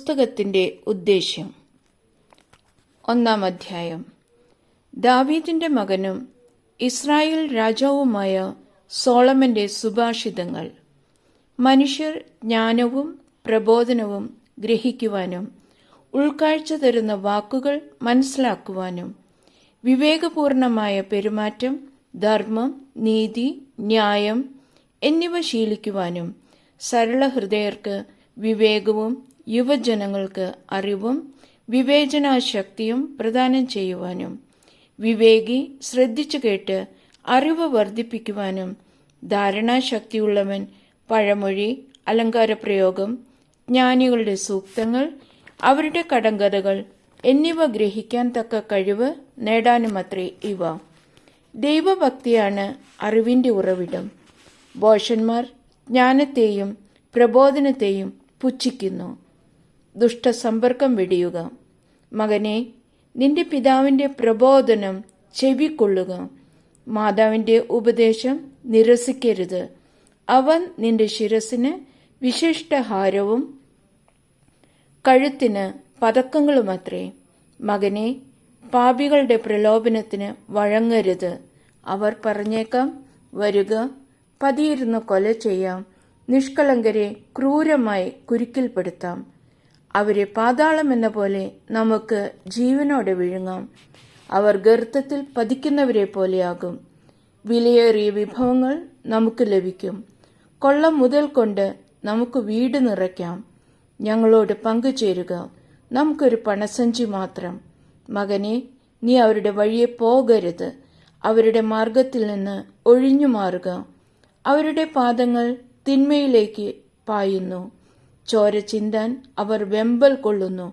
പുസ്തകത്തിന്റെ ഉദ്ദേശ്യം. 1-ാം അധ്യായം. ദാവീദിന്റെ മകനും ഇസ്രായേൽ രാജാവുമായ സോളമന്റെ സുഭാഷിതങ്ങൾ. മനുഷ്യർ ജ്ഞാനവും പ്രബോധനവും ഗ്രഹിക്കുവാനും ഉൾക്കാഴ്ച തരുന്ന വാക്കുകൾ മനസ്സിലാക്കുവാനും വിവേകപൂർണമായ പെരുമാറ്റം, ധർമ്മം, നീതി, ന്യായം എന്നിവ ശീലിക്കുവാനും സരളഹൃദയർക്ക് വിവേകവും യുവജനങ്ങൾക്ക് അറിവും വിവേചനാശക്തിയും പ്രദാനം ചെയ്യുവാനും വിവേകി ശ്രദ്ധിച്ചു കേട്ട് അറിവ് വർദ്ധിപ്പിക്കുവാനും ധാരണാശക്തിയുള്ളവൻ പഴമൊഴി, അലങ്കാരപ്രയോഗം, ജ്ഞാനികളുടെ സൂക്തങ്ങൾ, അവരുടെ കടങ്കഥകൾ എന്നിവ ഗ്രഹിക്കാൻ തക്ക കഴിവ് നേടാനുമത്രേ ഇവ. ദൈവഭക്തിയാണ് അറിവിന്റെ ഉറവിടം. ഭോഷന്മാർ ജ്ഞാനത്തെയും പ്രബോധനത്തെയും പുച്ഛിക്കുന്നു. ദുഷ്ടസമ്പർക്കം വെടിയുക. മകനെ, നിന്റെ പിതാവിന്റെ പ്രബോധനം ചെവിക്കൊള്ളുക. മാതാവിന്റെ ഉപദേശം നിരസിക്കരുത്. അവൻ നിന്റെ ശിരസിന് വിശിഷ്ടഹാരവും കഴുത്തിന് പതക്കങ്ങളുമത്രേ. മകനെ, പാപികളുടെ പ്രലോഭനത്തിന് വഴങ്ങരുത്. അവർ പറഞ്ഞേക്കാം, വരുക, പതിയിരുന്ന് കൊല ചെയ്യാം, നിഷ്കളങ്കരെ ക്രൂരമായി കുരുക്കിൽപ്പെടുത്താം. അവരെ പാതാളമെന്ന പോലെ നമുക്ക് ജീവനോടെ വിഴുങ്ങാം. അവർ ഗർത്തത്തിൽ പതിക്കുന്നവരെ പോലെയാകും. വിലയേറിയ വിഭവങ്ങൾ നമുക്ക് ലഭിക്കും. കൊള്ള മുതൽ കൊണ്ട് നമുക്ക് വീട് നിറയ്ക്കാം. ഞങ്ങളോട് പങ്കുചേരുക, നമുക്കൊരു പണസഞ്ചി മാത്രം. മകനെ, നീ അവരുടെ വഴിയെ പോകരുത്. അവരുടെ മാർഗത്തിൽ നിന്ന് ഒഴിഞ്ഞു മാറുക. അവരുടെ പാദങ്ങൾ തിന്മയിലേക്ക് പായുന്നു. ചോര ചിന്താൻ അവർ വെമ്പൽ കൊള്ളുന്നു.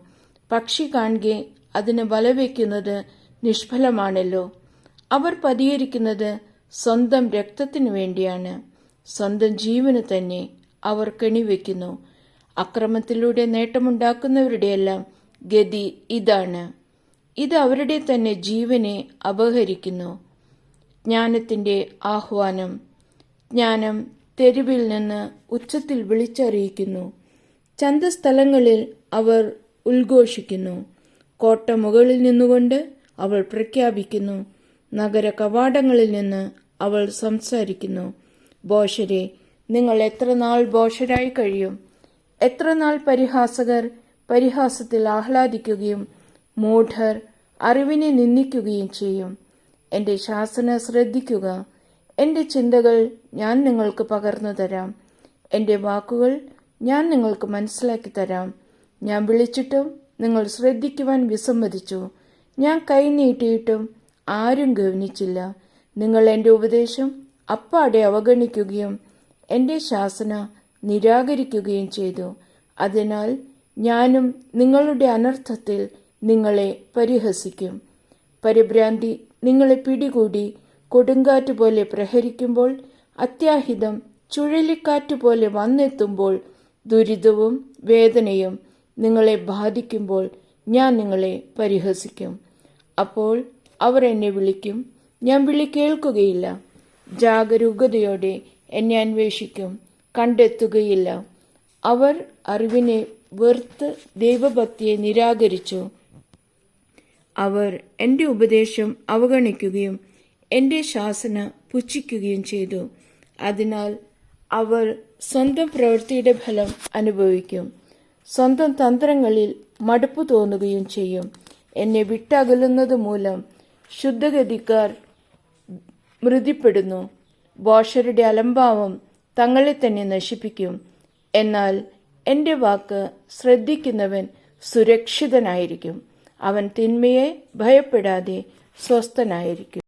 പക്ഷി കാണുകെ അതിന് വലവയ്ക്കുന്നത് നിഷ്ഫലമാണല്ലോ. അവർ പതിയിരിക്കുന്നത് സ്വന്തം രക്തത്തിനു വേണ്ടിയാണ്. സ്വന്തം ജീവന് തന്നെ അവർ കെണിവെക്കുന്നു. അക്രമത്തിലൂടെ നേട്ടമുണ്ടാക്കുന്നവരുടെയെല്ലാം ഗതി ഇതാണ്. ഇത് അവരുടെ തന്നെ ജീവനെ അപഹരിക്കുന്നു. ജ്ഞാനത്തിന്റെ ആഹ്വാനം. ജ്ഞാനം തെരുവിൽ നിന്ന് ഉച്ചത്തിൽ വിളിച്ചറിയിക്കുന്നു. ചന്തസ്ഥലങ്ങളിൽ അവർ ഉദ്ഘോഷിക്കുന്നു. കോട്ട മുകളിൽ നിന്നുകൊണ്ട് അവൾ പ്രഖ്യാപിക്കുന്നു. നഗര കവാടങ്ങളിൽ നിന്ന് അവൾ സംസാരിക്കുന്നു. ഭോഷരെ, നിങ്ങൾ എത്ര നാൾ ഭോഷരായി കഴിയും? എത്ര നാൾ പരിഹാസകർ പരിഹാസത്തിൽ ആഹ്ലാദിക്കുകയും മൂഢർ അറിവിനെ നിന്ദിക്കുകയും ചെയ്യും? എന്റെ ശാസന ശ്രദ്ധിക്കുക. എന്റെ ചിന്തകൾ ഞാൻ നിങ്ങൾക്ക് പകർന്നു തരാം. എന്റെ വാക്കുകൾ ഞാൻ നിങ്ങൾക്ക് മനസ്സിലാക്കി തരാം. ഞാൻ വിളിച്ചിട്ടും നിങ്ങൾ ശ്രദ്ധിക്കുവാൻ വിസമ്മതിച്ചു. ഞാൻ കൈ നീട്ടിയിട്ടും ആരും ഗവനിച്ചില്ല. നിങ്ങൾ എന്റെ ഉപദേശം അപ്പാടെ അവഗണിക്കുകയും എന്റെ ശാസന നിരാകരിക്കുകയും ചെയ്തു. അതിനാൽ ഞാനും നിങ്ങളുടെ അനർത്ഥത്തിൽ നിങ്ങളെ പരിഹസിക്കും. പരിഭ്രാന്തി നിങ്ങളെ പിടികൂടി കൊടുങ്കാറ്റ് പോലെ പ്രഹരിക്കുമ്പോൾ, അത്യാഹിതം ചുഴലിക്കാറ്റുപോലെ വന്നെത്തുമ്പോൾ, ദുരിതവും വേദനയും നിങ്ങളെ ബാധിക്കുമ്പോൾ ഞാൻ നിങ്ങളെ പരിഹസിക്കും. അപ്പോൾ അവർ എന്നെ വിളിക്കും, ഞാൻ വിളി കേൾക്കുകയില്ല. ജാഗരൂകതയോടെ എന്നെ അന്വേഷിക്കും, കണ്ടെത്തുകയില്ല. അവർ അറിവിനെ വെറുത്ത് ദൈവഭക്തിയെ നിരാകരിച്ചു. അവർ എന്റെ ഉപദേശം അവഗണിക്കുകയും എന്റെ ശാസന പുച്ഛിക്കുകയും ചെയ്തു. അതിനാൽ അവർ സ്വന്തം പ്രവൃത്തിയുടെ ഫലം അനുഭവിക്കും. സ്വന്തം തന്ത്രങ്ങളിൽ മടുപ്പ് തോന്നുകയും ചെയ്യും. എന്നെ വിട്ടകലുന്നത് മൂലം ശുദ്ധഗതിക്കാർ മൃതിപ്പെടുന്നു. ഭോഷരുടെ അലംഭാവം തങ്ങളെ തന്നെ നശിപ്പിക്കും. എന്നാൽ എന്റെ വാക്ക് ശ്രദ്ധിക്കുന്നവൻ സുരക്ഷിതനായിരിക്കും. അവൻ തിന്മയെ ഭയപ്പെടാതെ സ്വസ്ഥനായിരിക്കും.